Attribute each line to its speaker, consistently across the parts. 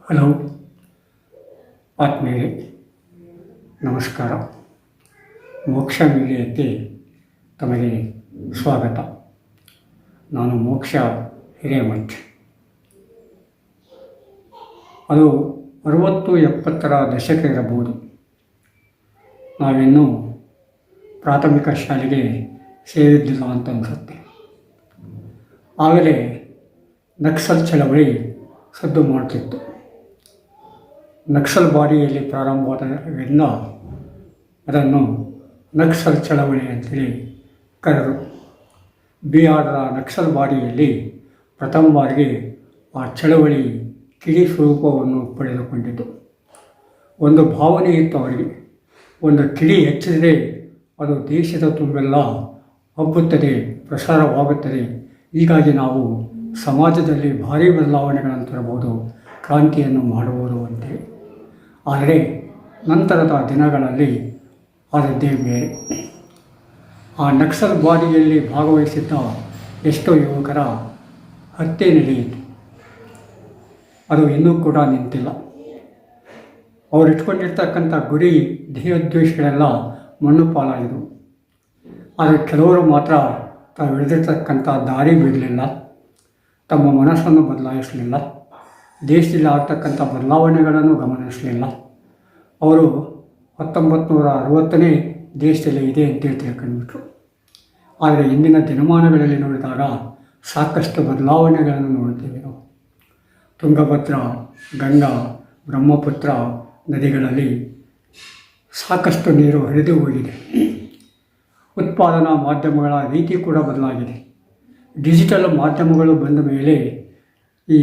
Speaker 1: Hello ಆತ್ಮೀಯರೇ, ನಮಸ್ಕಾರ. ಮೋಕ್ಷ ಮೀಡಿಯಾಕ್ಕೆ ತಮಗೆ ಸ್ವಾಗತ. ನಾನು ಮೋಕ್ಷ ಹಿರೇಮಠ್. ಅದು 60-70ರ ದಶಕ ಇರಬಹುದು. ನಾವಿನ್ನೂ ಪ್ರಾಥಮಿಕ ಶಾಲೆಗೆ ಸೇರಿದ್ದಿಲ್ಲ ಅಂತ ಅನಿಸುತ್ತೆ. ಆಗಲೇ ನಕ್ಸಲ್ ಚಳವಳಿ ಸದ್ದು ಮಾಡ್ತಿತ್ತು. ನಕ್ಸಲ್ ಬಾಡಿಯಲ್ಲಿ ಪ್ರಾರಂಭವಾದರಿಂದ ಅದನ್ನು ನಕ್ಸಲ್ ಚಳವಳಿ ಅಂತೇಳಿ ಕರೆದರು. ಬಿಹಾರದ ನಕ್ಸಲ್ ಬಾಡಿಯಲ್ಲಿ ಪ್ರಥಮ ಬಾರಿಗೆ ಆ ಚಳವಳಿ ಕಿಡಿ ಸ್ವರೂಪವನ್ನು ಪಡೆದುಕೊಂಡಿತು. ಒಂದು ಭಾವನೆ ಇತ್ತು ಅವರಿಗೆ. ಒಂದು ಕಿಡಿ ಹೆಚ್ಚಿದರೆ ಅದು ದೇಶದ ತುಂಬೆಲ್ಲ ಹಬ್ಬುತ್ತದೆ, ಪ್ರಸಾರವಾಗುತ್ತದೆ. ಹೀಗಾಗಿ ನಾವು ಸಮಾಜದಲ್ಲಿ ಭಾರೀ ಬದಲಾವಣೆಗಳನ್ನು ತರಬಹುದು, ಕ್ರಾಂತಿಯನ್ನು ಮಾಡುವುದು ಅಂತೇಳಿ. ಆದರೆ ನಂತರದ ದಿನಗಳಲ್ಲಿ ಆದದ್ದೇ ಬೇರೆ. ಆ ನಕ್ಸಲ್ ಬಾಡಿಯಲ್ಲಿ ಭಾಗವಹಿಸಿದ್ದ ಎಷ್ಟೋ ಯುವಕರ ಹತ್ಯೆ ನಡೆಯಿತು. ಅದು ಇನ್ನೂ ಕೂಡ ನಿಂತಿಲ್ಲ. ಅವರು ಇಟ್ಕೊಂಡಿರ್ತಕ್ಕಂಥ ಗುರಿ ಧ್ಯೇಯೋದ್ದೇಶಗಳೆಲ್ಲ ಮಣ್ಣು ಪಾಲಾಗಿದವು. ಆದರೆ ಕೆಲವರು ಮಾತ್ರ ತಾವು ಹಿಡಿದಿರ್ತಕ್ಕಂಥ ದಾರಿ ಬಿಡಲಿಲ್ಲ, ತಮ್ಮ ಮನಸ್ಸನ್ನು ಬದಲಾಯಿಸಲಿಲ್ಲ, ದೇಶದಲ್ಲಿ ಆಗ್ತಕ್ಕಂಥ ಬದಲಾವಣೆಗಳನ್ನು ಗಮನಿಸಲಿಲ್ಲ. ಅವರು 1960ನೇ ದೇಶದಲ್ಲಿ ಇದೆ ಅಂತೇಳಿ ತಿಳ್ಕೊಂಡ್ಬಿಟ್ರು. ಆದರೆ ಇಂದಿನ ದಿನಮಾನಗಳಲ್ಲಿ ನೋಡಿದಾಗ ಸಾಕಷ್ಟು ಬದಲಾವಣೆಗಳನ್ನು ನೋಡ್ತೀವಿ ನಾವು. ತುಂಗಭದ್ರಾ, ಗಂಗಾ, ಬ್ರಹ್ಮಪುತ್ರ ನದಿಗಳಲ್ಲಿ ಸಾಕಷ್ಟು ನೀರು ಹರಿದು ಹೋಗಿದೆ. ಉತ್ಪಾದನಾ ಮಾಧ್ಯಮಗಳ ರೀತಿ ಕೂಡ ಬದಲಾಗಿದೆ. ಡಿಜಿಟಲ್ ಮಾಧ್ಯಮಗಳು ಬಂದ ಮೇಲೆ ಈ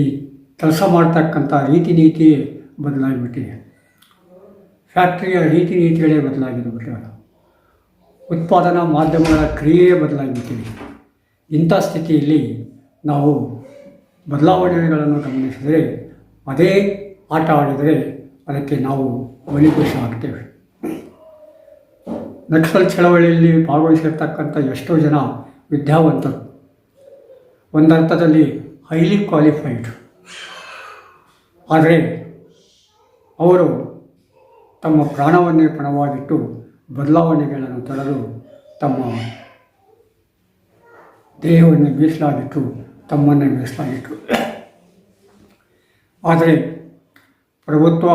Speaker 1: ಕೆಲಸ ಮಾಡ್ತಕ್ಕಂಥ ರೀತಿ ನೀತಿಯೇ ಬದಲಾಗಿಬಿಟ್ಟಿದೆ. ಫ್ಯಾಕ್ಟ್ರಿಯ ರೀತಿ ನೀತಿಗಳೇ ಬದಲಾಗಿಬಿಟ್ಟಿವೆ. ಉತ್ಪಾದನಾ ಮಾಧ್ಯಮಗಳ ಕ್ರಿಯೆಯೇ ಬದಲಾಗಿಬಿಟ್ಟಿದೆ. ಇಂಥ ಸ್ಥಿತಿಯಲ್ಲಿ ನಾವು ಬದಲಾವಣೆಗಳನ್ನು ಗಮನಿಸಿದರೆ, ಅದೇ ಆಟ ಆಡಿದರೆ ಅದಕ್ಕೆ ನಾವು ಬಲಿಪಶು ಆಗ್ತೇವೆ. ನಕ್ಸಲ್ ಚಳವಳಿಯಲ್ಲಿ ಭಾಗವಹಿಸಿರ್ತಕ್ಕಂಥ ಎಷ್ಟೋ ಜನ ವಿದ್ಯಾವಂತರು, ಒಂದರ್ಥದಲ್ಲಿ ಹೈಲಿ ಕ್ವಾಲಿಫೈಡ್. ಆದರೆ ಅವರು ತಮ್ಮ ಪ್ರಾಣವನ್ನೇ ಪಣವಾಗಿಟ್ಟು ಬದಲಾವಣೆಗಳನ್ನು ತರಲು ತಮ್ಮ ದೇಹವನ್ನೇ ಮೀಸಲಾಗಿಟ್ಟು, ತಮ್ಮನ್ನೇ ಮೀಸಲಾಗಿಟ್ಟು. ಆದರೆ ಪ್ರಭುತ್ವ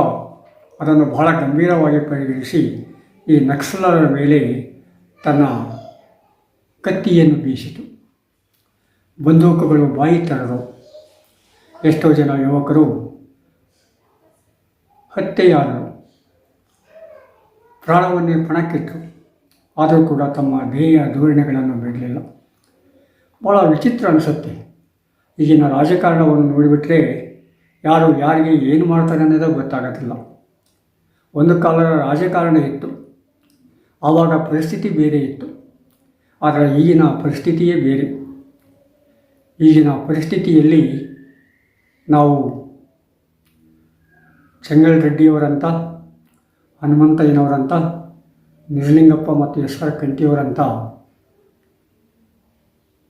Speaker 1: ಅದನ್ನು ಬಹಳ ಗಂಭೀರವಾಗಿ ಪರಿಗಣಿಸಿ ಈ ನಕ್ಸಲರ ಮೇಲೆ ತನ್ನ ಕತ್ತಿಯನ್ನು ಬೀಸಿತು. ಬಂದೂಕುಗಳು ಬಾಯಿ ತೆರೆದು ಎಷ್ಟೋ ಜನ ಯುವಕರು ಹತ್ಯೆಯಾದರು, ಪ್ರಾಣವನ್ನೇ ಪಣಕ್ಕಿಟ್ಟರು. ಆದರೂ ಕೂಡ ತಮ್ಮ ಧ್ಯೇಯ ಧೋರಣೆಗಳನ್ನು ಬಿಡಲಿಲ್ಲ. ಭಾಳ ವಿಚಿತ್ರ ಅನಿಸುತ್ತೆ. ಈಗಿನ ರಾಜಕಾರಣವನ್ನು ನೋಡಿಬಿಟ್ರೆ ಯಾರು ಯಾರಿಗೆ ಏನು ಮಾಡ್ತಾರೆ ಅನ್ನೋದೇ ಗೊತ್ತಾಗೋದಿಲ್ಲ. ಒಂದು ಕಾಲದ ರಾಜಕಾರಣ ಇತ್ತು, ಆವಾಗ ಪರಿಸ್ಥಿತಿ ಬೇರೆ ಇತ್ತು. ಆದರೆ ಈಗಿನ ಪರಿಸ್ಥಿತಿಯೇ ಬೇರೆ. ಈಗಿನ ಪರಿಸ್ಥಿತಿಯಲ್ಲಿ ನಾವು ಚೆಂಗಲ್ ರೆಡ್ಡಿಯವರಂಥ, ಹನುಮಂತಯ್ಯನವರಂಥ, ನಿಜಲಿಂಗಪ್ಪ ಮತ್ತು ಎಸ್.ಆರ್. ಕಂಠಿಯವರಂಥ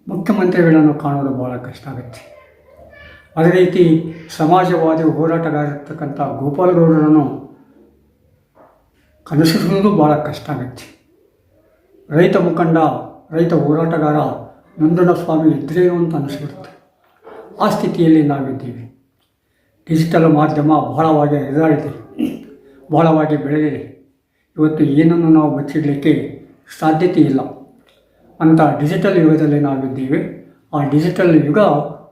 Speaker 1: ಮುಖ್ಯಮಂತ್ರಿಗಳನ್ನು ಕಾಣೋದು ಭಾಳ ಕಷ್ಟ ಆಗುತ್ತೆ. ಅದೇ ರೀತಿ ಸಮಾಜವಾದಿ ಹೋರಾಟಗಾರರ್ತಕ್ಕಂಥ ಗೋಪಾಲಗೌಡರನ್ನು ಕನಸಿಸುವುದು ಭಾಳ ಕಷ್ಟ ಆಗುತ್ತೆ. ರೈತ ಮುಖಂಡ, ರೈತ ಹೋರಾಟಗಾರ ನಂಜನಸ್ವಾಮಿ ಇದ್ರೇನು ಅಂತ ಅನಿಸ್ಬಿಡುತ್ತೆ. ಆ ಸ್ಥಿತಿಯಲ್ಲಿ ನಾವಿದ್ದೀವಿ. ಡಿಜಿಟಲ್ ಮಾಧ್ಯಮ ಬಹಳವಾಗಿ ಹರಿದಾಡಿದೆ, ಬಹಳವಾಗಿ ಬೆಳೆದಿದೆ. ಇವತ್ತು ಏನನ್ನು ನಾವು ಬಚ್ಚಿಡಲಿಕ್ಕೆ ಸಾಧ್ಯತೆ ಇಲ್ಲ ಅಂತ ಡಿಜಿಟಲ್ ಯುಗದಲ್ಲಿ ನಾವಿದ್ದೀವಿ. ಆ ಡಿಜಿಟಲ್ ಯುಗ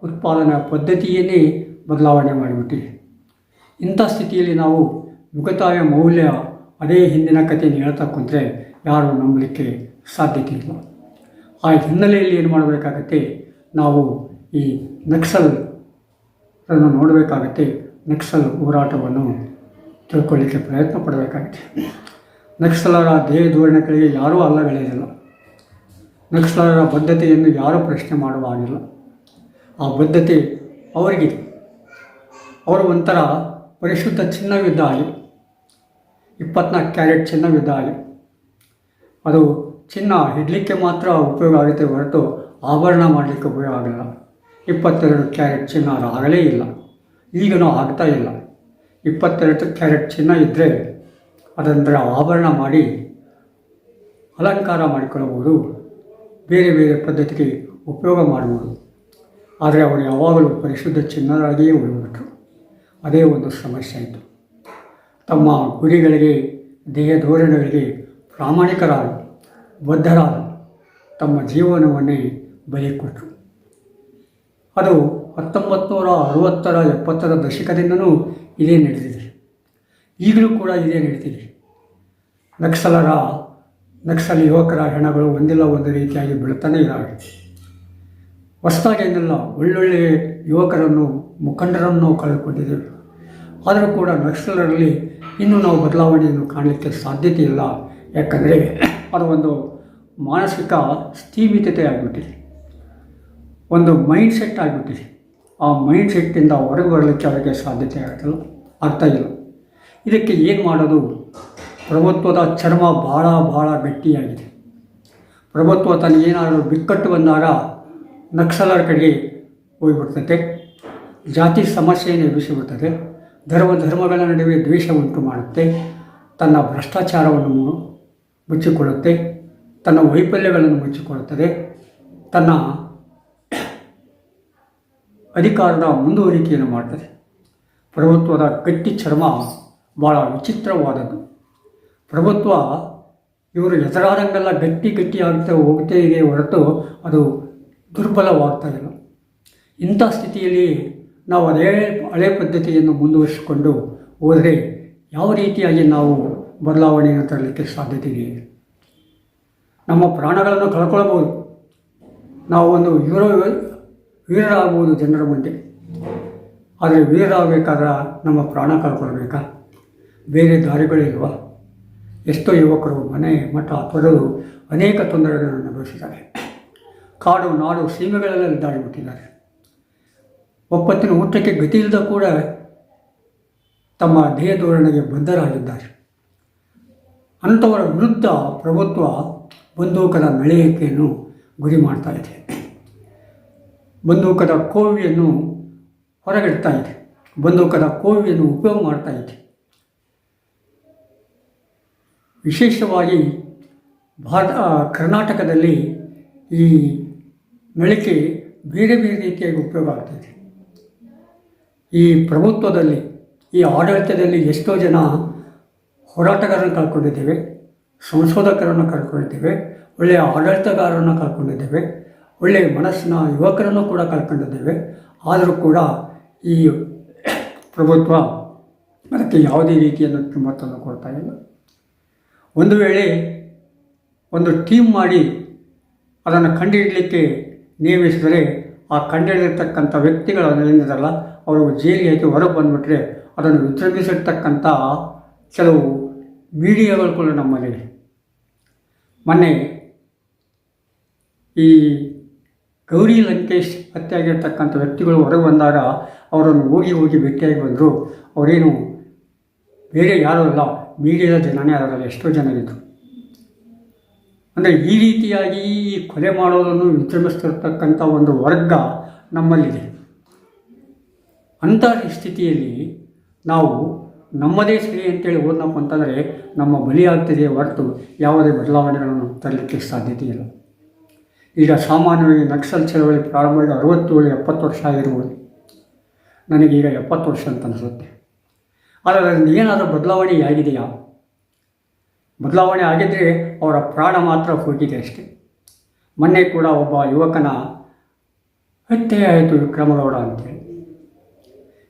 Speaker 1: ಉತ್ಪಾದನಾ ಪದ್ಧತಿಯನ್ನೇ ಬದಲಾವಣೆ ಮಾಡಿಬಿಟ್ಟಿದೆ. ಇಂಥ ಸ್ಥಿತಿಯಲ್ಲಿ ನಾವು ಯುಗತಾಯ ಮೌಲ್ಯ ಅದೇ ಹಿಂದಿನ ಕಥೆಯನ್ನು ಹೇಳ್ತಾ ಕುಂತರೆ ಯಾರೂ ನಂಬಲಿಕ್ಕೆ ಸಾಧ್ಯತೆ ಇಲ್ಲ. ಆ ಹಿನ್ನೆಲೆಯಲ್ಲಿ ಏನು ಮಾಡಬೇಕಾಗತ್ತೆ, ನಾವು ಈ ನಕ್ಸಲನ್ನು ನೋಡಬೇಕಾಗತ್ತೆ. ನಕ್ಸಲ್ ಹೋರಾಟವನ್ನು ತಿಳ್ಕೊಳ್ಳಿಕ್ಕೆ ಪ್ರಯತ್ನ ಪಡಬೇಕಾಗುತ್ತೆ. ನಕ್ಸಲರ ಧ್ಯೇಯ ಧೋರಣೆಗಳಿಗೆ ಯಾರೂ ಅಲ್ಲಗಳೆಯಲಿಲ್ಲ. ನಕ್ಸಲರ ಬದ್ಧತೆಯನ್ನು ಯಾರೂ ಪ್ರಶ್ನೆ ಮಾಡುವ ಹಾಗಿಲ್ಲ. ಆ ಬದ್ಧತೆ ಅವರಿಗೆ, ಅವರು ಒಂಥರ ಪರಿಶುದ್ಧ ಚಿನ್ನವಿದ್ದ ಹಾಗೆ, 24 ಕ್ಯಾರೆಟ್ ಚಿನ್ನವಿದ್ದ ಹಾಗೆ. ಅದು ಚಿನ್ನ ಇಡಲಿಕ್ಕೆ ಮಾತ್ರ ಉಪಯೋಗ ಆಗುತ್ತೆ ಹೊರತು ಆಭರಣ ಮಾಡಲಿಕ್ಕೆ ಉಪಯೋಗ ಆಗಲ್ಲ. 22 ಕ್ಯಾರೆಟ್ ಚಿನ್ನ ಆಗಲೇ ಇಲ್ಲ, ಈಗನೂ ಆಗ್ತಾ ಇಲ್ಲ. 22 ಕ್ಯಾರೆಟ್ ಚಿನ್ನ ಇದ್ದರೆ ಅದರ ಆಭರಣ ಮಾಡಿ ಅಲಂಕಾರ ಮಾಡಿಕೊಳ್ಳಬಹುದು, ಬೇರೆ ಬೇರೆ ಪದ್ಧತಿಗೆ ಉಪಯೋಗ ಮಾಡುವುದು. ಆದರೆ ಅವರು ಯಾವಾಗಲೂ ಪರಿಶುದ್ಧ ಚಿನ್ನರಾಗಿಯೇ ಉಳಿಬಿಟ್ರು. ಅದೇ ಒಂದು ಸಮಸ್ಯೆ ಆಯಿತು. ತಮ್ಮ ಗುರಿಗಳಿಗೆ, ದೇಹ ಧೋರಣೆಗಳಿಗೆ ಪ್ರಾಮಾಣಿಕರಾದ ಬದ್ಧರಾದ ತಮ್ಮ ಜೀವನವನ್ನೇ ಬಲಿ ಕೊಟ್ಟರು. ಅದು 1960, 70ರ ದಶಕದಿಂದಲೂ ಇದೇ ನಡೆದಿದೆ. ಈಗಲೂ ಕೂಡ ಇದೇ ನಡೀತಿದೆ. ನಕ್ಸಲ್ ಯುವಕರ ಹೆಣಗಳು ಒಂದಿಲ್ಲ ಒಂದು ರೀತಿಯಾಗಿ ಬೀಳ್ತಾನೆ ಇದ್ದಾವೆ. ಹೊಸದಾಗಿ ಏನಿಲ್ಲ, ಒಳ್ಳೊಳ್ಳೆ ಯುವಕರನ್ನು, ಮುಖಂಡರನ್ನು ಕಳೆದುಕೊಂಡಿದ್ದೇವೆ. ಆದರೂ ಕೂಡ ನಕ್ಸಲರಲ್ಲಿ ಇನ್ನೂ ನಾವು ಬದಲಾವಣೆಯನ್ನು ಕಾಣಲಿಕ್ಕೆ ಸಾಧ್ಯತೆ ಇಲ್ಲ. ಯಾಕಂದರೆ ಅದು ಒಂದು ಮಾನಸಿಕ ಸ್ಥೀಮಿತತೆ ಆಗಿಬಿಟ್ಟಿದೆ, ಒಂದು ಮೈಂಡ್ ಸೆಟ್ ಆಗಿಬಿಟ್ಟಿದೆ. ಆ ಮೈಂಡ್ ಸೆಟ್ಟಿಂದ ಹೊರಗೆ ಬರಲಿಕ್ಕೆ ಅವರಿಗೆ ಸಾಧ್ಯತೆ ಆಗ್ತಾಯಿಲ್ಲ. ಇದಕ್ಕೆ ಏನು ಮಾಡೋದು? ಪ್ರಭುತ್ವದ ಚರ್ಮ ಭಾಳ ಗಟ್ಟಿಯಾಗಿದೆ. ಪ್ರಭುತ್ವ ತನಗೇನಾದರೂ ಬಿಕ್ಕಟ್ಟು ಬಂದಾಗ ನಕ್ಸಲರ ಕಡೆಗೆ ಹೋಗಿಬಿಡ್ತದೆ, ಜಾತಿ ಸಮಸ್ಯೆಯನ್ನು ಎಬ್ಬಿಸಿಬಿಡ್ತದೆ, ಧರ್ಮಗಳ ನಡುವೆ ದ್ವೇಷ ಉಂಟು ಮಾಡುತ್ತೆ, ತನ್ನ ಭ್ರಷ್ಟಾಚಾರವನ್ನು ಮುಚ್ಚಿಕೊಳ್ಳುತ್ತೆ, ತನ್ನ ವೈಫಲ್ಯಗಳನ್ನು ಮುಚ್ಚಿಕೊಳ್ಳುತ್ತದೆ, ತನ್ನ ಅಧಿಕಾರದ ಮುಂದುವರಿಕೆಯನ್ನು ಮಾಡ್ತದೆ. ಪ್ರಭುತ್ವದ ಗಟ್ಟಿ ಚರ್ಮ ಭಾಳ ವಿಚಿತ್ರವಾದದ್ದು. ಪ್ರಭುತ್ವ ಇವರು ಎದುರಾದಂಗೆಲ್ಲ ಗಟ್ಟಿ ಆಗ್ತಾ ಹೋಗ್ತೇ ಇದೆ ಹೊರತು ಅದು ದುರ್ಬಲವಾಗ್ತಾ ಇಲ್ಲ. ಇಂಥ ಸ್ಥಿತಿಯಲ್ಲಿ ನಾವು ಅದೇ ಹಳೆ ಪದ್ಧತಿಯನ್ನು ಮುಂದುವರಿಸಿಕೊಂಡು ಹೋದರೆ ಯಾವ ರೀತಿಯಾಗಿ ನಾವು ಬದಲಾವಣೆಯನ್ನು ತರಲಿಕ್ಕೆ ಸಾಧ್ಯತೆ ಇದೆ? ನಮ್ಮ ಪ್ರಾಣಗಳನ್ನು ಕಳ್ಕೊಳ್ಬೋದು. ನಾವು ಒಂದು ವೀರರಾಗ್ಬೋದು ಜನರ ಮುಂದೆ. ಆದರೆ ವೀರರಾಗಬೇಕಾದ್ರೆ ನಮ್ಮ ಪ್ರಾಣ ಕಳ್ಕೊಳ್ಬೇಕಾ? ಬೇರೆ ದಾರಿಗಳಿಲ್ವಾ? ಎಷ್ಟೋ ಯುವಕರು ಮನೆ ಮಠ ತೊರೆದು ಅನೇಕ ತೊಂದರೆಗಳನ್ನು ಅನುಭವಿಸಿದ್ದಾರೆ. ಕಾಡು ನಾಡು ಸೀಮೆಗಳೆಲ್ಲ ದಾಳಿಬಿಟ್ಟಿದ್ದಾರೆ. ಒಪ್ಪತ್ತಿನ ಊಟಕ್ಕೆ ಗತಿ ಇಲ್ಲದ ಕೂಡ ತಮ್ಮ ದೇಹ ಧೋರಣೆಗೆ ಬದ್ಧರಾಗಿದ್ದಾರೆ. ಅಂಥವರ ವಿರುದ್ಧ ಪ್ರಭುತ್ವ ಬಂದೂಕದ ನಳೆಯಕೆಯನ್ನು ಗುರಿ ಮಾಡ್ತಾ ಇದೆ. ಬಂದೂಕದ ಕೋವಿಯನ್ನು ಹೊರಗಿಡ್ತಾ ಇದೆ. ಬಂದೂಕದ ಕೋವಿಯನ್ನು ಉಪಯೋಗ ಮಾಡ್ತಾ ಇದೆ. ವಿಶೇಷವಾಗಿ ಕರ್ನಾಟಕದಲ್ಲಿ ಈ ನಳಿಕೆ ಬೇರೆ ಬೇರೆ ರೀತಿಯಾಗಿ ಉಪಯೋಗ ಆಗ್ತಾಯಿದೆ. ಈ ಪ್ರಭುತ್ವದಲ್ಲಿ, ಈ ಆಡಳಿತದಲ್ಲಿ ಎಷ್ಟೋ ಜನ ಹೋರಾಟಗಾರರನ್ನು ಕಳ್ಕೊಂಡಿದ್ದೇವೆ, ಸಂಶೋಧಕರನ್ನು ಕಳ್ಕೊಂಡಿದ್ದೇವೆ, ಒಳ್ಳೆಯ ಆಡಳಿತಗಾರರನ್ನು ಕಳ್ಕೊಂಡಿದ್ದೇವೆ, ಒಳ್ಳೆಯ ಮನಸ್ಸಿನ ಯುವಕರನ್ನು ಕೂಡ ಕಳ್ಕೊಂಡಿದ್ದೇವೆ. ಆದರೂ ಕೂಡ ಈ ಪ್ರಭುತ್ವ ಅದಕ್ಕೆ ಯಾವುದೇ ರೀತಿಯನ್ನು ಕಿಮ್ಮತ್ತನ್ನು ಕೊಡ್ತಾ ಇಲ್ಲ. ಒಂದು ವೇಳೆ ಒಂದು ಟೀಮ್ ಮಾಡಿ ಅದನ್ನು ಕಂಡುಹಿಡಲಿಕ್ಕೆ ನೇಮಿಸಿದರೆ ಆ ಕಂಡುಹಿಡಿದಿರ್ತಕ್ಕಂಥ ವ್ಯಕ್ತಿಗಳು ಏನಿದಲ್ಲ ಅವರು ಜೈಲಿಗೆ ಹಾಕಿ ಹೊರಗೆ ಬಂದುಬಿಟ್ರೆ ಅದನ್ನು ವಿಜೃಂಭಿಸಿರ್ತಕ್ಕಂಥ ಕೆಲವು ಮೀಡಿಯಾಗಳು ಕೂಡ ನಮ್ಮಲ್ಲಿವೆ. ಮೊನ್ನೆ ಈ ಗೌರಿ ಲಂಕೇಶ್ ಹತ್ಯೆಯಾಗಿರ್ತಕ್ಕಂಥ ವ್ಯಕ್ತಿಗಳು ಹೊರಗೆ ಬಂದಾಗ ಅವರನ್ನು ಹೋಗಿ ಭೇಟಿಯಾಗಿ ಬಂದರು. ಅವರೇನು ಬೇರೆ ಯಾರೂ ಅಲ್ಲ, ಮೀಡಿಯಾದ ಜನನೇ ಅದರಲ್ಲಿ ಎಷ್ಟೋ ಜನ ಇದ್ದರು. ಅಂದರೆ ಈ ರೀತಿಯಾಗಿ ಕೊಲೆ ಮಾಡೋದನ್ನು ವಿಜೃಂಭಿಸ್ತಿರ್ತಕ್ಕಂಥ ಒಂದು ವರ್ಗ ನಮ್ಮಲ್ಲಿದೆ. ಅಂಥ ಸ್ಥಿತಿಯಲ್ಲಿ ನಾವು ನಮ್ಮದೇ ಸರಿ ಅಂತೇಳಿ ಹೋದ್ನಪ್ಪ ಅಂತಂದರೆ ನಮ್ಮ ಬಲಿಯಾಗ್ತಿದೆಯೇ ಹೊರತು ಯಾವುದೇ ಬದಲಾವಣೆಗಳನ್ನು ತರಲಿಕ್ಕೆ ಸಾಧ್ಯತೆ ಇಲ್ಲ. ಈಗ ಸಾಮಾನ್ಯವಾಗಿ ನಕ್ಸಲ್ ಚಳವಳಿ ಪ್ರಾರಂಭವಾಗಿ 67-70 ವರ್ಷ ಆಗಿರ್ಬೋದು. ನನಗೀಗ 70 ವರ್ಷ ಅಂತ ಅನಿಸುತ್ತೆ. ಆದರೆ ಅದರಿಂದ ಏನಾದರೂ ಬದಲಾವಣೆ ಆಗಿದೆಯಾ? ಬದಲಾವಣೆ ಆಗಿದ್ದರೆ ಅವರ ಪ್ರಾಣ ಮಾತ್ರ ಹೋಗಿದೆ ಅಷ್ಟೆ. ಮೊನ್ನೆ ಕೂಡ ಒಬ್ಬ ಯುವಕನ ಹತ್ಯೆ ಆಯಿತು, ವಿಕ್ರಮಗೌಡ ಅಂತೇಳಿ.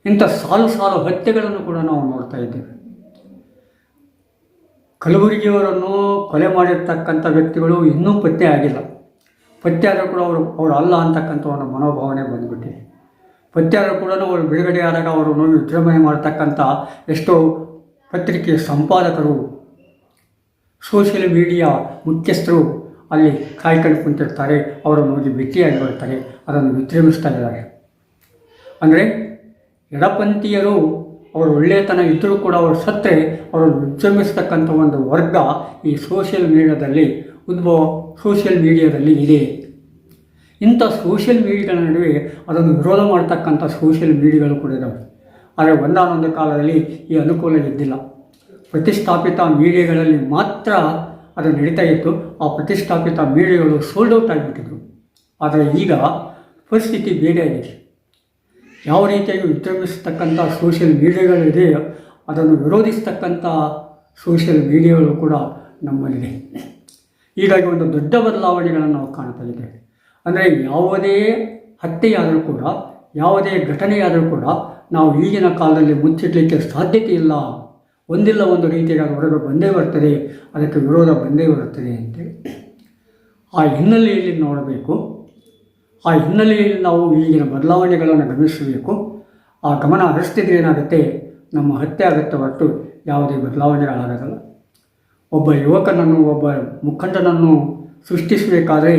Speaker 1: ಇಂಥ ಸಾಲು ಹತ್ಯೆಗಳನ್ನು ಕೂಡ ನಾವು ನೋಡ್ತಾ ಇದ್ದೇವೆ. ಕಲಬುರಗಿಯವರನ್ನು ಕೊಲೆ ಮಾಡಿರ್ತಕ್ಕಂಥ ವ್ಯಕ್ತಿಗಳು ಇನ್ನೂ ಪತ್ತೆ ಆಗಿಲ್ಲ. ಪತ್ತೆ ಆದರೂ ಕೂಡ ಅವರು ಅಲ್ಲ ಅಂತಕ್ಕಂಥ ಒಂದು ಮನೋಭಾವನೆ ಬಂದುಬಿಟ್ಟಿದೆ. ಪತ್ತೆ ಆದರೂ ಕೂಡ ಅವರು ಬಿಡುಗಡೆ ಆದಾಗ ಅವರನ್ನು ವಿಜೃಂಭಣೆ ಮಾಡ್ತಕ್ಕಂಥ ಎಷ್ಟೋ ಪತ್ರಿಕೆಯ ಸಂಪಾದಕರು, ಸೋಷಿಯಲ್ ಮೀಡಿಯಾ ಮುಖ್ಯಸ್ಥರು ಅಲ್ಲಿ ಕಾಯ್ಕೊಂಡು ಕುಂತಿರ್ತಾರೆ. ಅವರನ್ನು ಹೋಗಿ ಭೇಟಿಯಾಗಿ ಬರ್ತಾರೆ, ಅದನ್ನು ವಿಜೃಂಭಿಸ್ತಾ ಇದ್ದಾರೆ. ಅಂದರೆ ಎಡಪಂಥೀಯರು ಅವರು ಒಳ್ಳೆಯತನ ಇದ್ದರೂ ಕೂಡ ಅವರು ಸತ್ತರೆ ಅವರನ್ನು ವಿಜೃಂಭಿಸ್ತಕ್ಕಂಥ ಒಂದು ವರ್ಗ ಈ ಸೋಷಿಯಲ್ ಮೀಡಿಯಾದಲ್ಲಿ ಇದೆ. ಇಂಥ ಸೋಷಿಯಲ್ ಮೀಡಿಯಾಗಳ ನಡುವೆ ಅದನ್ನು ವಿರೋಧ ಮಾಡ್ತಕ್ಕಂಥ ಸೋಷಿಯಲ್ ಮೀಡಿಯಾಗಳು ಕೂಡ ಇದ್ದಾವೆ. ಆದರೆ ಒಂದಾನೊಂದು ಕಾಲದಲ್ಲಿ ಈ ಅನುಕೂಲ ಇದ್ದಿಲ್ಲ. ಪ್ರತಿಷ್ಠಾಪಿತ ಮೀಡಿಯಾಗಳಲ್ಲಿ ಮಾತ್ರ ಅದು ನಡೀತಾ ಇತ್ತು. ಆ ಪ್ರತಿಷ್ಠಾಪಿತ ಮೀಡಿಯಾಗಳು ಸೋಲ್ಡ್ ಔಟ್ ಆಗಿಬಿಟ್ಟಿದ್ರು. ಆದರೆ ಈಗ ಪರಿಸ್ಥಿತಿ ಬೇರೆ ಆಗಿದೆ. ಯಾವ ರೀತಿಯಾಗಿ ವಿಜೃಂಭಿಸ್ತಕ್ಕಂಥ ಸೋಷಿಯಲ್ ಮೀಡಿಯಾಗಳಿದೆ, ಅದನ್ನು ವಿರೋಧಿಸ್ತಕ್ಕಂಥ ಸೋಷಿಯಲ್ ಮೀಡಿಯಾಗಳು ಕೂಡ ನಮ್ಮಲ್ಲಿದೆ. ಹೀಗಾಗಿ ಒಂದು ದೊಡ್ಡ ಬದಲಾವಣೆಗಳನ್ನು ನಾವು ಕಾಣ್ತಾ ಇದ್ದೇವೆ. ಅಂದರೆ ಯಾವುದೇ ಹತ್ಯೆಯಾದರೂ ಕೂಡ, ಯಾವುದೇ ಘಟನೆಯಾದರೂ ಕೂಡ ನಾವು ಈಗಿನ ಕಾಲದಲ್ಲಿ ಮುಚ್ಚಿಡಲಿಕ್ಕೆ ಸಾಧ್ಯತೆ ಇಲ್ಲ. ಒಂದಿಲ್ಲ ಒಂದು ರೀತಿಯಾಗಿ ಹೊರಗೆ ಬಂದೇ ಬರ್ತದೆ, ಅದಕ್ಕೆ ವಿರೋಧ ಬಂದೇ ಬರುತ್ತದೆ ಅಂತೇಳಿ ಆ ಹಿನ್ನೆಲೆಯಲ್ಲಿ ನೋಡಬೇಕು. ಆ ಹಿನ್ನೆಲೆಯಲ್ಲಿ ನಾವು ಈಗಿನ ಬದಲಾವಣೆಗಳನ್ನು ಗಮನಿಸಬೇಕು. ಆ ಗಮನ ಹರಿಸ್ತಿದ್ರೆ ಏನಾಗುತ್ತೆ, ನಮ್ಮ ಹತ್ಯೆ ಆಗುತ್ತೆ ಹೊರತು ಯಾವುದೇ ಬದಲಾವಣೆಗಳಾಗೋದಲ್ಲ. ಒಬ್ಬ ಯುವಕನನ್ನು, ಒಬ್ಬ ಮುಖಂಡನನ್ನು ಸೃಷ್ಟಿಸಬೇಕಾದ್ರೆ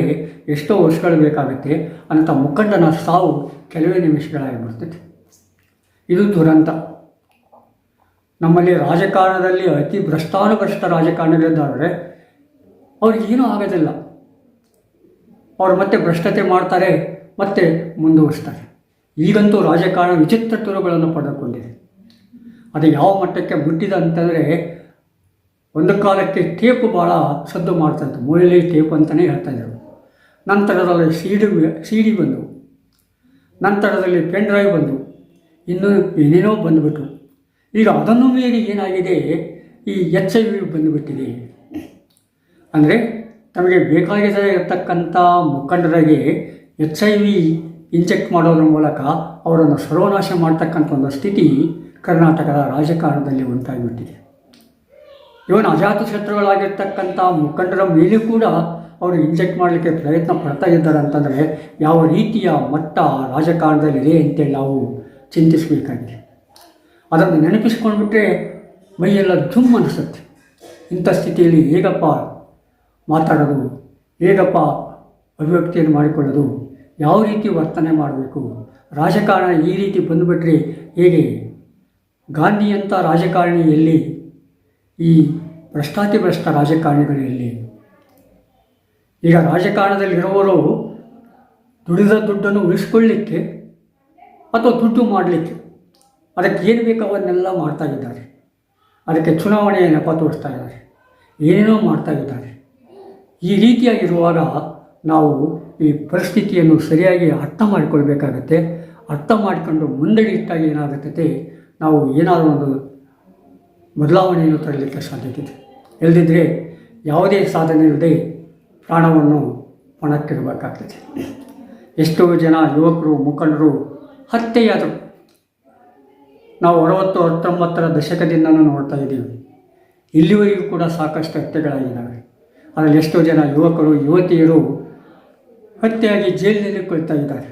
Speaker 1: ಎಷ್ಟೋ ವರ್ಷಗಳು ಬೇಕಾಗುತ್ತೆ. ಅಂಥ ಮುಖಂಡನ ಸಾವು ಕೆಲವೇ ನಿಮಿಷಗಳಾಗಿಬಿಡ್ತದೆ. ಇದು ದುರಂತ. ನಮ್ಮಲ್ಲಿ ರಾಜಕಾರಣದಲ್ಲಿ ಅತಿ ಭ್ರಷ್ಟಾನುಭ್ರಷ್ಟ ರಾಜಕಾರಣಿಗಳಿದ್ದಾರೆ, ಅವ್ರಿಗೇನೂ ಆಗೋದಿಲ್ಲ. ಅವರು ಮತ್ತೆ ಭ್ರಷ್ಟತೆ ಮಾಡ್ತಾರೆ, ಮತ್ತೆ ಮುಂದುವರಿಸ್ತಾರೆ. ಈಗಂತೂ ರಾಜಕಾರಣ ವಿಚಿತ್ರ ತುರುಗಳನ್ನು ಪಡೆದುಕೊಂಡಿದೆ. ಅದು ಯಾವ ಮಟ್ಟಕ್ಕೆ ಮುಟ್ಟಿದೆ ಅಂತಂದರೆ, ಒಂದು ಕಾಲಕ್ಕೆ ಟೇಪು ಭಾಳ ಸದ್ದು ಮಾಡ್ತಾಯಿತ್ತು, ಮೂಲೆಯಲ್ಲಿ ಟೇಪ್ ಅಂತಲೇ ಹೇಳ್ತಾಯಿದ್ರು. ನಂತರದಲ್ಲಿ ಸಿ ಡಿ ಬಂದವು, ನಂತರದಲ್ಲಿ ಪೆನ್ ಡ್ರೈವ್ ಬಂದವು, ಇನ್ನೂ ಏನೇನೋ ಬಂದುಬಿಟ್ರು. ಈಗ ಅದನ್ನು ಮೀರಿ ಏನಾಗಿದೆ, ಈ HIV ಬಂದುಬಿಟ್ಟಿದೆ. ಅಂದರೆ ತಮಗೆ ಬೇಕಾಗಿದೆ ಇರತಕ್ಕಂಥ ಮುಖಂಡರಿಗೆ HIV ಇಂಜೆಕ್ಟ್ ಮಾಡೋದ್ರ ಮೂಲಕ ಅವರನ್ನು ಸರ್ವನಾಶ ಮಾಡ್ತಕ್ಕಂಥ ಒಂದು ಸ್ಥಿತಿ ಕರ್ನಾಟಕದ ರಾಜಕಾರಣದಲ್ಲಿ ಉಂಟಾಗಿಬಿಟ್ಟಿದೆ. ಇವನ್ ಅಜಾತಶತ್ರುಗಳಾಗಿರ್ತಕ್ಕಂಥ ಮುಖಂಡರ ಮೇಲೂ ಕೂಡ ಅವರು ಇಂಜೆಕ್ಟ್ ಮಾಡಲಿಕ್ಕೆ ಪ್ರಯತ್ನ ಪಡ್ತಾ ಇದ್ದಾರೆ ಅಂತಂದರೆ ಯಾವ ರೀತಿಯ ಮಟ್ಟ ರಾಜಕಾರಣದಲ್ಲಿದೆ ಅಂತೇಳಿ ನಾವು ಚಿಂತಿಸಬೇಕಾಗಿದೆ. ಅದನ್ನು ನೆನಪಿಸ್ಕೊಂಡ್ಬಿಟ್ರೆ ಮೈಯೆಲ್ಲ ಜುಮ್ ಅನಿಸುತ್ತೆ. ಇಂಥ ಸ್ಥಿತಿಯಲ್ಲಿ ಹೇಗಪ್ಪ ಮಾತಾಡೋದು, ಹೇಗಪ್ಪ ಅಭಿವ್ಯಕ್ತಿಯನ್ನು ಮಾಡಿಕೊಳ್ಳೋದು, ಯಾವ ರೀತಿ ವರ್ತನೆ ಮಾಡಬೇಕು, ರಾಜಕಾರಣ ಈ ರೀತಿ ಬಂದುಬಿಟ್ರೆ ಹೇಗೆ? ಗಾಂಧಿಯಂಥ ರಾಜಕಾರಣಿ ಎಲ್ಲಿ? ಈ ಭ್ರಷ್ಟ ರಾಜಕಾರಣಿಗಳು ಎಲ್ಲಿ? ಈಗ ರಾಜಕಾರಣದಲ್ಲಿರುವವರು ದುಡಿದ ದುಡ್ಡನ್ನು ಉಳಿಸ್ಕೊಳ್ಳಿಕ್ಕೆ ಅಥವಾ ದುಡ್ಡು ಮಾಡಲಿಕ್ಕೆ ಅದಕ್ಕೆ ಏನು ಬೇಕು ಅವನ್ನೆಲ್ಲ ಮಾಡ್ತಾಯಿದ್ದಾರೆ. ಅದಕ್ಕೆ ಚುನಾವಣೆಯ ನೆಪ ತೋರಿಸ್ತಾ ಇದ್ದಾರೆ, ಏನೇನೋ ಮಾಡ್ತಾ ಇದ್ದಾರೆ. ಈ ರೀತಿಯಾಗಿರುವಾಗ ನಾವು ಈ ಪರಿಸ್ಥಿತಿಯನ್ನು ಸರಿಯಾಗಿ ಅರ್ಥ ಮಾಡಿಕೊಳ್ಬೇಕಾಗತ್ತೆ. ಅರ್ಥ ಮಾಡಿಕೊಂಡು ಮುಂದಡಿಟ್ಟಾಗಿ ಏನಾಗುತ್ತದೆ, ನಾವು ಏನಾದರೂ ಒಂದು ಬದಲಾವಣೆಯನ್ನು ತರಲಿಕ್ಕೆ ಸಾಧ್ಯತೆ ಇದೆ. ಇಲ್ಲದಿದ್ದರೆ ಯಾವುದೇ ಸಾಧನೆ ಇಲ್ಲದೆ ಪ್ರಾಣವನ್ನು ಪಣಕ್ಕಿಡಬೇಕಾಗ್ತದೆ. ಎಷ್ಟೋ ಜನ ಯುವಕರು, ಮುಖಂಡರು ಹತ್ಯೆಯಾದರು. ನಾವು 60-19ರ ದಶಕದಿಂದಲೂ ನೋಡ್ತಾ ಇದ್ದೀವಿ. ಇಲ್ಲಿವರೆಗೂ ಕೂಡ ಸಾಕಷ್ಟು ಹತ್ಯೆಗಳಾಗಿದ್ದಾವೆ. ಅದರಲ್ಲಿ ಎಷ್ಟೋ ಜನ ಯುವಕರು, ಯುವತಿಯರು ಹತ್ಯೆಯಾಗಿ ಜೈಲಿನಲ್ಲಿ ಕೊಳ್ತಾ ಇದ್ದಾರೆ.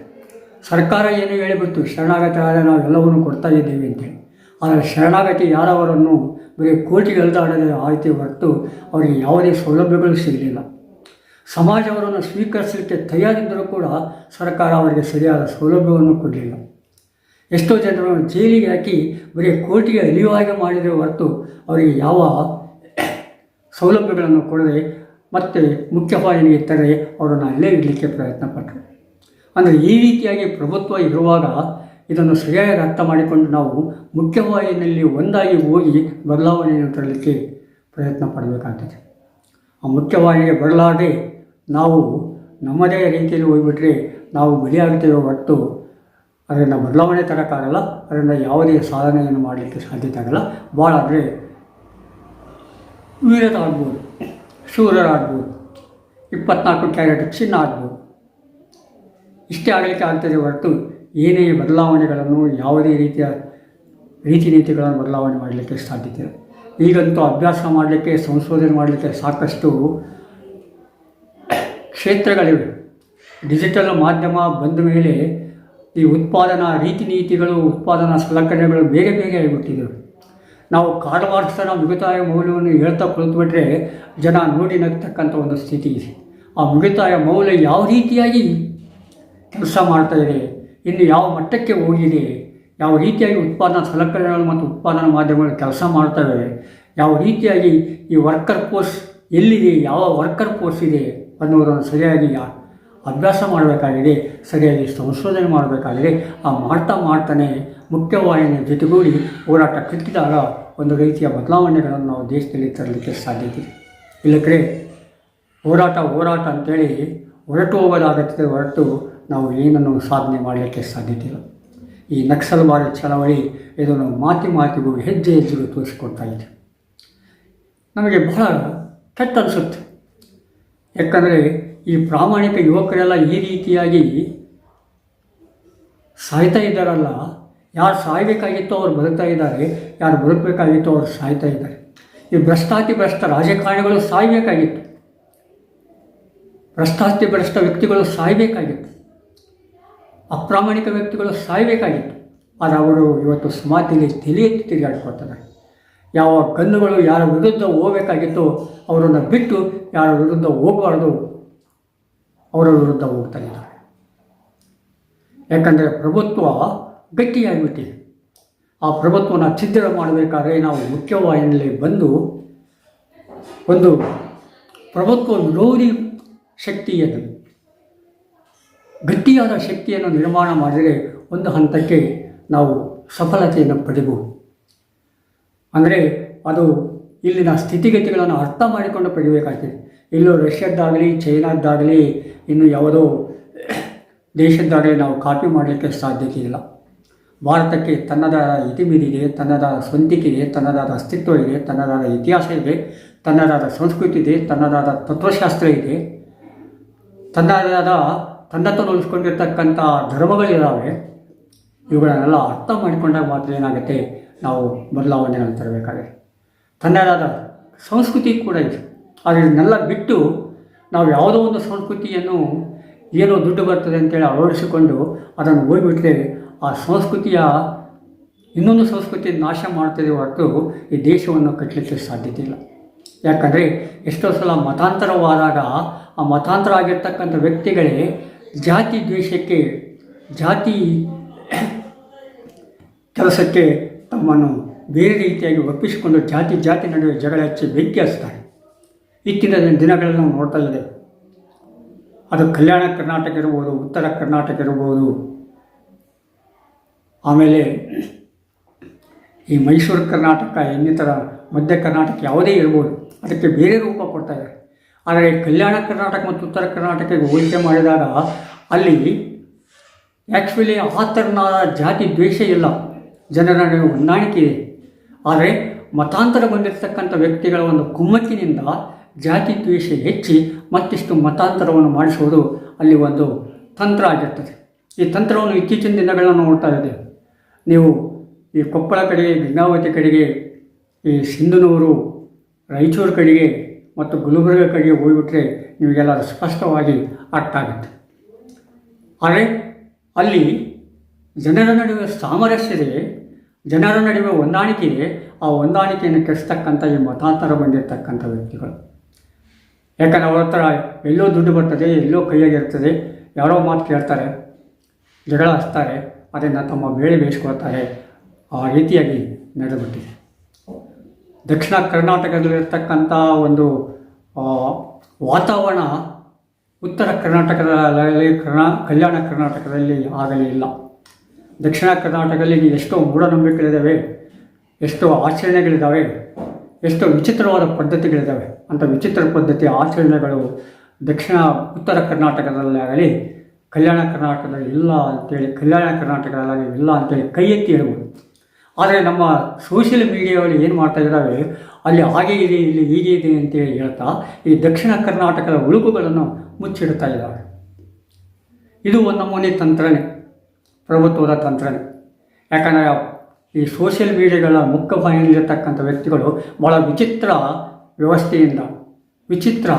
Speaker 1: ಸರ್ಕಾರ ಏನು ಹೇಳಿಬಿಟ್ಟು ಶರಣಾಗತರಾದ ನಾವು ಎಲ್ಲವನ್ನೂ ಕೊಡ್ತಾ ಇದ್ದೀವಿ ಅಂತೇಳಿ. ಆದರೆ ಶರಣಾಗತಿ ಯಾರವರನ್ನು ಬರೀ ಕೋಟಿಗೆಳೆದಾಡದೆ ಆಯ್ತು ಹೊರತು ಅವರಿಗೆ ಯಾವುದೇ ಸೌಲಭ್ಯಗಳು ಸಿಗಲಿಲ್ಲ. ಸಮಾಜ ಅವರನ್ನು ಸ್ವೀಕರಿಸಲಿಕ್ಕೆ ತಯಾರಿದ್ದರೂ ಕೂಡ ಸರ್ಕಾರ ಅವರಿಗೆ ಸರಿಯಾದ ಸೌಲಭ್ಯವನ್ನು ಕೊಡಲಿಲ್ಲ. ಎಷ್ಟೋ ಜನರನ್ನು ಜೈಲಿಗೆ ಹಾಕಿ ಬರೀ ಕೋರ್ಟಿಗೆ ಅಲಿಯುವಾಗ ಮಾಡಿದರೆ ಹೊರತು ಅವರಿಗೆ ಯಾವ ಸೌಲಭ್ಯಗಳನ್ನು ಕೊಡದೆ ಮತ್ತು ಮುಖ್ಯವಾಹಿನಿಗೆ ತರದೆ ಅವರನ್ನು ಅಲ್ಲೇ ಇಡಲಿಕ್ಕೆ ಪ್ರಯತ್ನ ಪಟ್ಟರು. ಅಂದರೆ ಈ ರೀತಿಯಾಗಿ ಪ್ರಭುತ್ವ ಇರುವಾಗ ಇದನ್ನು ಸರಿಯಾಗಿ ಅರ್ಥ ಮಾಡಿಕೊಂಡು ನಾವು ಮುಖ್ಯವಾಹಿನಿಯಲ್ಲಿ ಒಂದಾಗಿ ಹೋಗಿ ಬದಲಾವಣೆಯನ್ನು ತರಲಿಕ್ಕೆ ಪ್ರಯತ್ನ ಪಡಬೇಕಾಗ್ತದೆ. ಆ ಮುಖ್ಯವಾಹಿನಿಗೆ ಬರಲಾರದೆ ನಾವು ನಮ್ಮದೇ ರೀತಿಯಲ್ಲಿ ಹೋಗಿಬಿಟ್ರೆ ನಾವು ಬಲಿಯಾಗ್ತೇವೆ ಹೊರತು ಅದರಿಂದ ಬದಲಾವಣೆ ತರೋಕ್ಕಾಗಲ್ಲ. ಅದರಿಂದ ಯಾವುದೇ ಸಾಧನೆಯನ್ನು ಮಾಡಲಿಕ್ಕೆ ಸಾಧ್ಯತೆ ಆಗಲ್ಲ. ಭಾಳ ಅಂದರೆ ವೀರರಾಗ್ಬೋದು, ಶೂರರಾಗ್ಬೋದು, 24 ಕ್ಯಾರೆಟ್ ಚಿನ್ನ ಆಗ್ಬೋದು, ಇಷ್ಟೇ ಆಗಲಿಕ್ಕೆ ಆಗ್ತದೆ ಹೊರತು ಏನೇ ಬದಲಾವಣೆಗಳನ್ನು, ಯಾವುದೇ ರೀತಿಯ ರೀತಿ ನೀತಿಗಳನ್ನು ಬದಲಾವಣೆ ಮಾಡಲಿಕ್ಕೆ ಸಾಧ್ಯತೆ ಇಲ್ಲ. ಈಗಂತೂ ಅಭ್ಯಾಸ ಮಾಡಲಿಕ್ಕೆ, ಸಂಶೋಧನೆ ಮಾಡಲಿಕ್ಕೆ ಸಾಕಷ್ಟು ಕ್ಷೇತ್ರಗಳಿವೆ. ಡಿಜಿಟಲ್ ಮಾಧ್ಯಮ ಬಂದ ಮೇಲೆ ಈ ಉತ್ಪಾದನಾ ರೀತಿ ನೀತಿಗಳು, ಉತ್ಪಾದನಾ ಸಲಕರಣೆಗಳು ಬೇರೆ ಬೇರೆ ಆಗಿಬಿಟ್ಟಿದ್ದವು. ನಾವು ಕಾರವಾರಸ್ಥನ ಮಿಗುತಾಯ ಮೌಲ್ಯವನ್ನು ಹೇಳ್ತಾ ಕುಳಿತುಬಿಟ್ರೆ ಜನ ನೋಡಿ ನಗ್ತಕ್ಕಂಥ ಒಂದು ಸ್ಥಿತಿ ಇದೆ. ಆ ಮಿಗುತಾಯ ಮೌಲ್ಯ ಯಾವ ರೀತಿಯಾಗಿ ಕೆಲಸ ಮಾಡ್ತಾಯಿದೆ, ಇನ್ನು ಯಾವ ಮಟ್ಟಕ್ಕೆ ಹೋಗಿದೆ, ಯಾವ ರೀತಿಯಾಗಿ ಉತ್ಪಾದನಾ ಸಲಕರಣೆಗಳು ಮತ್ತು ಉತ್ಪಾದನಾ ಮಾಧ್ಯಮಗಳು ಕೆಲಸ ಮಾಡ್ತವೆ, ಯಾವ ರೀತಿಯಾಗಿ ಈ ವರ್ಕರ್ ಫೋರ್ಸ್ ಎಲ್ಲಿದೆ, ಯಾವ ವರ್ಕರ್ ಫೋರ್ಸ್ ಇದೆ ಅನ್ನೋದನ್ನು ಸರಿಯಾಗಿ ಅಭ್ಯಾಸ ಮಾಡಬೇಕಾಗಿದೆ, ಸರಿಯಾಗಿ ಸಂಶೋಧನೆ ಮಾಡಬೇಕಾಗಿದೆ. ಆ ಮಾಡ್ತಾನೆ ಮುಖ್ಯವಾಹಿನಿಯ ಜೊತೆಗೂಡಿ ಹೋರಾಟ ಕಟ್ಟಿದಾಗ ಒಂದು ರೀತಿಯ ಬದಲಾವಣೆಗಳನ್ನು ನಾವು ದೇಶದಲ್ಲಿ ತರಲಿಕ್ಕೆ ಸಾಧ್ಯತೆ ಇದೆ. ಇಲ್ಲದ್ರೆ ಹೋರಾಟ ಅಂತೇಳಿ ಹೊರಟು ಹೋಗೋದಾಗುತ್ತದೆ ಹೊರತು ನಾವು ಏನನ್ನು ಸಾಧನೆ ಮಾಡಲಿಕ್ಕೆ ಸಾಧ್ಯತೆ ಇಲ್ಲ. ಈ ನಕ್ಸಲ್ವಾದಿ ಚಳವಳಿ ಇದನ್ನು ಮಾತಿಗೂ ಹೆಜ್ಜೆಗೂ ತೋರಿಸಿಕೊಡ್ತಾ ಇದೆ. ನಮಗೆ ಬಹಳ ಕೆಟ್ಟ ಅನಿಸುತ್ತೆ. ಯಾಕಂದರೆ ಈ ಪ್ರಾಮಾಣಿಕ ಯುವಕರೆಲ್ಲ ಈ ರೀತಿಯಾಗಿ ಸಾಯ್ತಾ ಇದ್ದಾರಲ್ಲ, ಯಾರು ಸಾಯಬೇಕಾಗಿತ್ತೋ ಅವ್ರು ಬದುಕ್ತಾ ಇದ್ದಾರೆ, ಯಾರು ಬದುಕಬೇಕಾಗಿತ್ತೋ ಅವ್ರು ಸಾಯ್ತಾ ಇದ್ದಾರೆ. ಈ ಭ್ರಷ್ಟ ರಾಜಕಾರಣಿಗಳು ಸಾಯಬೇಕಾಗಿತ್ತು, ಭ್ರಷ್ಟ ವ್ಯಕ್ತಿಗಳು ಸಾಯಬೇಕಾಗಿತ್ತು, ಅಪ್ರಾಮಾಣಿಕ ವ್ಯಕ್ತಿಗಳು ಸಾಯಬೇಕಾಗಿತ್ತು. ಆದರೆ ಅವರು ಇವತ್ತು ಸಮಾಜದಲ್ಲಿ ತಲೆ ಎತ್ತಿ ತಿರುಗಾಡ್ಕೊಳ್ತಾರೆ. ಯಾವ ಗನ್ನುಗಳು ಯಾರ ವಿರುದ್ಧ ಹೋಗಬೇಕಾಗಿತ್ತೋ ಅವರನ್ನು ಬಿಟ್ಟು ಯಾರ ವಿರುದ್ಧ ಹೋಗಬಾರ್ದು ಅವರ ವಿರುದ್ಧ ಹೋಗ್ತಾ ಇದ್ದಾರೆ. ಯಾಕಂದರೆ ಪ್ರಭುತ್ವ ಗಟ್ಟಿಯಾಗಿಬಿಟ್ಟಿದೆ. ಆ ಪ್ರಭುತ್ವನ ಛಿದ್ರ ಮಾಡಬೇಕಾದ್ರೆ ನಾವು ಮುಖ್ಯವಾಹಿನಿಯಲ್ಲಿ ಬಂದು ಒಂದು ಪ್ರಭುತ್ವ ವಿರೋಧಿ ಶಕ್ತಿಯನ್ನು, ಗಟ್ಟಿಯಾದ ಶಕ್ತಿಯನ್ನು ನಿರ್ಮಾಣ ಮಾಡಿದರೆ ಒಂದು ಹಂತಕ್ಕೆ ನಾವು ಸಫಲತೆಯನ್ನು ಪಡೆಯಬಹುದು. ಅಂದರೆ ಅದು ಇಲ್ಲಿನ ಸ್ಥಿತಿಗತಿಗಳನ್ನು ಅರ್ಥ ಮಾಡಿಕೊಂಡು ಪಡೆಯಬೇಕಾಗ್ತದೆ. ಇಲ್ಲೂ ರಷ್ಯಾದ್ದಾಗಲಿ, ಚೈನಾದ್ದಾಗಲಿ, ಇನ್ನು ಯಾವುದೋ ದೇಶದ್ದಾಗಲಿ ನಾವು ಕಾಪಿ ಮಾಡಲಿಕ್ಕೆ ಸಾಧ್ಯತೆ ಇಲ್ಲ. ಭಾರತಕ್ಕೆ ತನ್ನದಾದ ಇತಿಮಿತಿದೆ, ತನ್ನದಾದ ಸ್ವಂತಿಕೆ ಇದೆ, ತನ್ನದಾದ ಅಸ್ತಿತ್ವ ಇದೆ, ತನ್ನದಾದ ಇತಿಹಾಸ ಇದೆ, ತನ್ನದಾದ ಸಂಸ್ಕೃತಿ ಇದೆ, ತನ್ನದಾದ ತತ್ವಶಾಸ್ತ್ರ ಇದೆ, ತನ್ನತನ ಉಳಿಸ್ಕೊಂಡಿರ್ತಕ್ಕಂಥ ಧರ್ಮಗಳಿದ್ದಾವೆ. ಇವುಗಳನ್ನೆಲ್ಲ ಅರ್ಥ ಮಾಡಿಕೊಂಡಾಗ ಮಾತ್ರ ಏನಾಗುತ್ತೆ, ನಾವು ಬದಲಾವಣೆಗಳನ್ನು ತರಬೇಕಾಗಿದೆ. ತನ್ನದಾದ ಸಂಸ್ಕೃತಿ ಕೂಡ ಇದೆ. ಆದರೆ ಇದನ್ನೆಲ್ಲ ಬಿಟ್ಟು ನಾವು ಯಾವುದೋ ಒಂದು ಸಂಸ್ಕೃತಿಯನ್ನು ಏನೋ ದುಡ್ಡು ಬರ್ತದೆ ಅಂತೇಳಿ ಅಳವಡಿಸಿಕೊಂಡು ಅದನ್ನು ಹೋಗ್ಬಿಟ್ರೆ ಆ ಸಂಸ್ಕೃತಿಯ ಇನ್ನೊಂದು ಸಂಸ್ಕೃತಿ ನಾಶ ಮಾಡ್ತದೆ ಹೊರತು ಈ ದೇಶವನ್ನು ಕಟ್ಟಲಿಕ್ಕೆ ಸಾಧ್ಯತೆ ಇಲ್ಲ. ಯಾಕಂದರೆ ಎಷ್ಟೋ ಸಲ ಮತಾಂತರವಾದಾಗ ಆ ಮತಾಂತರ ಆಗಿರ್ತಕ್ಕಂಥ ವ್ಯಕ್ತಿಗಳೇ ಜಾತಿ ದ್ವೇಷಕ್ಕೆ, ಜಾತಿ ಕೆಲಸಕ್ಕೆ ತಮ್ಮನ್ನು ಬೇರೆ ರೀತಿಯಾಗಿ ಒಪ್ಪಿಸಿಕೊಂಡು ಜಾತಿ ನಡುವೆ ಜಗಳ ಹಚ್ಚಿ ಬೆಂಕಿ ಹಚ್ತಾರೆ. ಇತ್ತಿನ ದಿನಗಳಲ್ಲಿ ನಾವು ನೋಡ್ತಾ ಇದ್ದೇವೆ. ಅದು ಕಲ್ಯಾಣ ಕರ್ನಾಟಕ ಇರ್ಬೋದು, ಉತ್ತರ ಕರ್ನಾಟಕ ಇರ್ಬೋದು, ಆಮೇಲೆ ಈ ಮೈಸೂರು ಕರ್ನಾಟಕ, ಇನ್ನಿತರ ಮಧ್ಯ ಕರ್ನಾಟಕ ಯಾವುದೇ ಇರ್ಬೋದು, ಅದಕ್ಕೆ ಬೇರೆ ರೂಪ ಕೊಡ್ತಾ ಇದೆ. ಆದರೆ ಕಲ್ಯಾಣ ಕರ್ನಾಟಕ ಮತ್ತು ಉತ್ತರ ಕರ್ನಾಟಕಕ್ಕೆ ಹೋಲಿಕೆ ಮಾಡಿದಾಗ ಅಲ್ಲಿ ಆ್ಯಕ್ಚುಲಿ ಆ ಥರನಾದ ಜಾತಿ ದ್ವೇಷ ಇಲ್ಲ, ಜನರ ನಡುವೆ ಹೊಂದಾಣಿಕೆ ಇದೆ. ಆದರೆ ಮತಾಂತರ ಬಂದಿರತಕ್ಕಂಥ ವ್ಯಕ್ತಿಗಳ ಒಂದು ಕುಮ್ಮಕ್ಕಿನಿಂದ ಜಾತಿ ದ್ವೇಷ ಹೆಚ್ಚಿ ಮತ್ತಿಷ್ಟು ಮತಾಂತರವನ್ನು ಮಾಡಿಸುವುದು ಅಲ್ಲಿ ಒಂದು ತಂತ್ರ ಆಗಿರ್ತದೆ. ಈ ತಂತ್ರವನ್ನು ಇತ್ತೀಚಿನ ದಿನಗಳನ್ನು ನೋಡ್ತಾ ಇದ್ದೇವೆ. ನೀವು ಈ ಕೊಪ್ಪಳ ಕಡೆಗೆ, ಗಂಗಾವತಿ ಕಡೆಗೆ, ಈ ಸಿಂಧನೂರು, ರಾಯಚೂರು ಕಡೆಗೆ ಮತ್ತು ಗುಲ್ಬರ್ಗ ಕಡೆಗೆ ಹೋಗಿಬಿಟ್ರೆ ನಿಮಗೆಲ್ಲ ಸ್ಪಷ್ಟವಾಗಿ ಅರ್ಥ ಆಗುತ್ತೆ. ಆದರೆ ಅಲ್ಲಿ ಜನರ ನಡುವೆ ಸಾಮರಸ್ಯತೆ, ಜನರ ನಡುವೆ ಹೊಂದಾಣಿಕೆ ಇದೆ. ಆ ಹೊಂದಾಣಿಕೆಯನ್ನು ಕೆಡಿಸ್ತಕ್ಕಂಥ ಈ ಮತಾಂತರ ಬಂದಿರತಕ್ಕಂಥ ವ್ಯಕ್ತಿಗಳು. ಯಾಕಂದರೆ ಅವ್ರ ಹತ್ರ ಎಲ್ಲೋ ದುಡ್ಡು ಬರ್ತದೆ, ಎಲ್ಲೋ ಕೈಯಾಗಿರ್ತದೆ, ಯಾರೋ ಮಾತು ಕೇಳ್ತಾರೆ, ಜಗಳ ಹಚ್ತಾರೆ, ಅದನ್ನು ತಮ್ಮ ಬೇಳೆ ಬೇಯಿಸ್ಕೊಳ್ತಾರೆ. ಆ ರೀತಿಯಾಗಿ ನಡೆದುಬಿಟ್ಟಿದೆ. ದಕ್ಷಿಣ ಕರ್ನಾಟಕದಲ್ಲಿರ್ತಕ್ಕಂಥ ಒಂದು ವಾತಾವರಣ ಉತ್ತರ ಕರ್ನಾಟಕದಲ್ಲಿ, ಕಲ್ಯಾಣ ಕರ್ನಾಟಕದಲ್ಲಿ ಆಗಲೇ ಇಲ್ಲ. ದಕ್ಷಿಣ ಕರ್ನಾಟಕದಲ್ಲಿ ಎಷ್ಟೋ ಮೂಢನಂಬಿಕೆಗಳಿದ್ದಾವೆ, ಎಷ್ಟೋ ಆಚರಣೆಗಳಿದ್ದಾವೆ, ಎಷ್ಟೋ ವಿಚಿತ್ರವಾದ ಪದ್ಧತಿಗಳಿದ್ದಾವೆ. ಅಂಥ ವಿಚಿತ್ರ ಪದ್ಧತಿ ಆಚರಣೆಗಳು ಉತ್ತರ ಕರ್ನಾಟಕದಲ್ಲಾಗಲಿ ಕಲ್ಯಾಣ ಕರ್ನಾಟಕದಲ್ಲಿ ಇಲ್ಲ ಅಂತೇಳಿ ಕೈ ಎತ್ತಿ ಹೇಳ್ಬೋದು. ಆದರೆ ನಮ್ಮ ಸೋಷಿಯಲ್ ಮೀಡಿಯಾದಲ್ಲಿ ಏನು ಮಾಡ್ತಾ ಇದ್ದಾವೆ, ಅಲ್ಲಿ ಹಾಗೆ ಇದೆ, ಇಲ್ಲಿ ಹೀಗೆ ಇದೆ ಅಂತೇಳಿ ಹೇಳ್ತಾ ಈ ದಕ್ಷಿಣ ಕರ್ನಾಟಕದ ಉಳುಕುಗಳನ್ನು ಮುಚ್ಚಿಡ್ತಾ ಇದ್ದಾವೆ. ಇದು ಒಂದು ನಮೂನೆ ತಂತ್ರನೇ, ಪ್ರಭುತ್ವದ ತಂತ್ರನೇ. ಯಾಕಂದರೆ ಈ ಸೋಷಿಯಲ್ ಮೀಡಿಯಾಗಳ ಮುಖ್ಯವಾಹಿನಿಯಲ್ಲಿರ್ತಕ್ಕಂಥ ವ್ಯಕ್ತಿಗಳು ಭಾಳ ವಿಚಿತ್ರ ವ್ಯವಸ್ಥೆಯಿಂದ, ವಿಚಿತ್ರ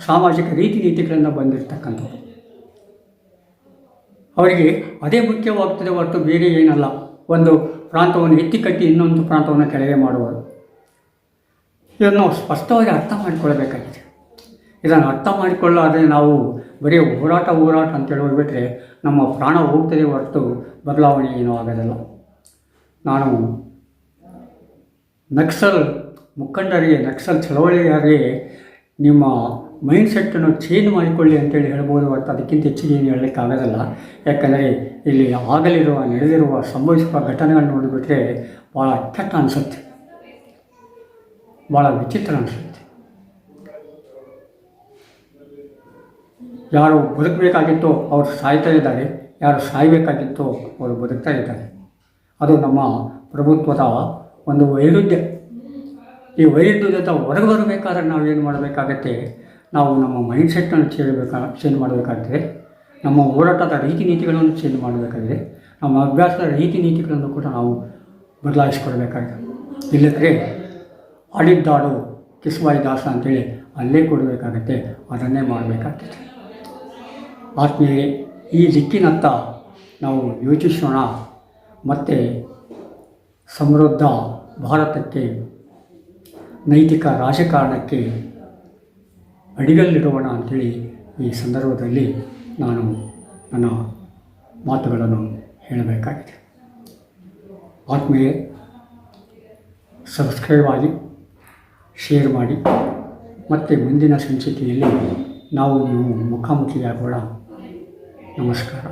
Speaker 1: ಸಾಮಾಜಿಕ ರೀತಿ ನೀತಿಗಳಿಂದ ಬಂದಿರತಕ್ಕಂಥದ್ದು. ಅವರಿಗೆ ಅದೇ ಮುಖ್ಯವಾಗ್ತದೆ ಹೊರತು ಬೇರೆ ಏನಲ್ಲ. ಒಂದು ಪ್ರಾಂತವನ್ನು ಎತ್ತಿಕಟ್ಟಿ ಇನ್ನೊಂದು ಪ್ರಾಂತವನ್ನು ಕೆಳಗೆ ಮಾಡುವುದು, ಇದನ್ನು ಸ್ಪಷ್ಟವಾಗಿ ಅರ್ಥ ಮಾಡಿಕೊಳ್ಳಬೇಕಾಗಿದೆ. ಇದನ್ನು ಅರ್ಥ ಮಾಡಿಕೊಳ್ಳಾದರೆ ನಾವು ಬರೀ ಹೋರಾಟ ಅಂತೇಳಿ ಹೋಗ್ಬಿಟ್ರೆ ನಮ್ಮ ಪ್ರಾಣ ಹೋಗ್ತದೆ ಹೊರತು ಬದಲಾವಣೆ ಏನೂ ಆಗೋದಿಲ್ಲ. ನಾನು ನಕ್ಸಲ್ ಮುಖಂಡರಿಗೆ, ನಕ್ಸಲ್ ಚಳವಳಿಗಾರರಿಗೆ ನಿಮ್ಮ ಮೈಂಡ್ಸೆಟ್ಟನ್ನು ಚೇಂಜ್ ಮಾಡಿಕೊಳ್ಳಿ ಅಂತೇಳಿ ಹೇಳ್ಬೋದು. ಮತ್ತು ಅದಕ್ಕಿಂತ ಹೆಚ್ಚಿಗೆ ಏನು ಹೇಳಲಿಕ್ಕಾಗೋದಿಲ್ಲ. ಯಾಕಂದರೆ ಇಲ್ಲಿ ನಡೆದಿರುವ ಸಂಭವಿಸುವ ಘಟನೆಗಳನ್ನ ನೋಡಿಬಿಟ್ರೆ ಭಾಳ ಕೆಟ್ಟ ಅನಿಸುತ್ತೆ, ಭಾಳ ವಿಚಿತ್ರ ಅನಿಸುತ್ತೆ. ಯಾರು ಬದುಕಬೇಕಾಗಿತ್ತೋ ಅವರು ಸಾಯ್ತಾ ಇದ್ದಾರೆ, ಯಾರು ಸಾಯಬೇಕಾಗಿತ್ತೋ ಅವರು ಬದುಕ್ತಾ ಇದ್ದಾರೆ. ಅದು ನಮ್ಮ ಪ್ರಭುತ್ವದ ಒಂದು ವೈರುಧ್ಯ. ಈ ವೈರುಧ್ಯದ ಹೊರಗೆ ಬರಬೇಕಾದ್ರೆ ನಾವೇನು ಮಾಡಬೇಕಾಗತ್ತೆ, ನಾವು ನಮ್ಮ ಮೈಂಡ್ಸೆಟ್ಟನ್ನು ಚೇಂಜ್ ಮಾಡಬೇಕಾಗಿದೆ. ನಮ್ಮ ಹೋರಾಟದ ರೀತಿ ನೀತಿಗಳನ್ನು ಚೇಂಜ್ ಮಾಡಬೇಕಾಗಿದೆ. ನಮ್ಮ ಅಭ್ಯಾಸದ ರೀತಿ ನೀತಿಗಳನ್ನು ಕೂಡ ನಾವು ಬದಲಾಯಿಸಿಕೊಳ್ಬೇಕಾಗಿದೆ. ಇಲ್ಲದ್ರೆ ಆಡಿದ್ದಾಡು ಕಿಸ್ವಾಯಿ ದಾಸ ಅಂತೇಳಿ ಅಲ್ಲೇ ಕೊಡಬೇಕಾಗತ್ತೆ, ಅದನ್ನೇ ಮಾಡಬೇಕಾಗ್ತದೆ. ಆತ್ಮೀಯರೇ, ಈ ದಿಕ್ಕಿನತ್ತ ನಾವು ಯೋಚಿಸೋಣ. ಮತ್ತು ಸಮೃದ್ಧ ಭಾರತಕ್ಕೆ, ನೈತಿಕ ರಾಜಕಾರಣಕ್ಕೆ ಅಡಿಗಲ್ಲಿಡೋಣ ಅಂಥೇಳಿ ಈ ಸಂದರ್ಭದಲ್ಲಿ ನಾನು ನನ್ನ ಮಾತುಗಳನ್ನು ಹೇಳಬೇಕಾಗಿದೆ. ಆತ್ಮೀಯರೇ, ಸಬ್ಸ್ಕ್ರೈಬ್ ಆಗಿ, ಶೇರ್ ಮಾಡಿ. ಮತ್ತು ಮುಂದಿನ ಸಂಚಿಕೆಯಲ್ಲಿ ನಾವು ನೀವು ಮುಖಾಮುಖಿಯಾಗೋಣ. ನಮಸ್ಕಾರ.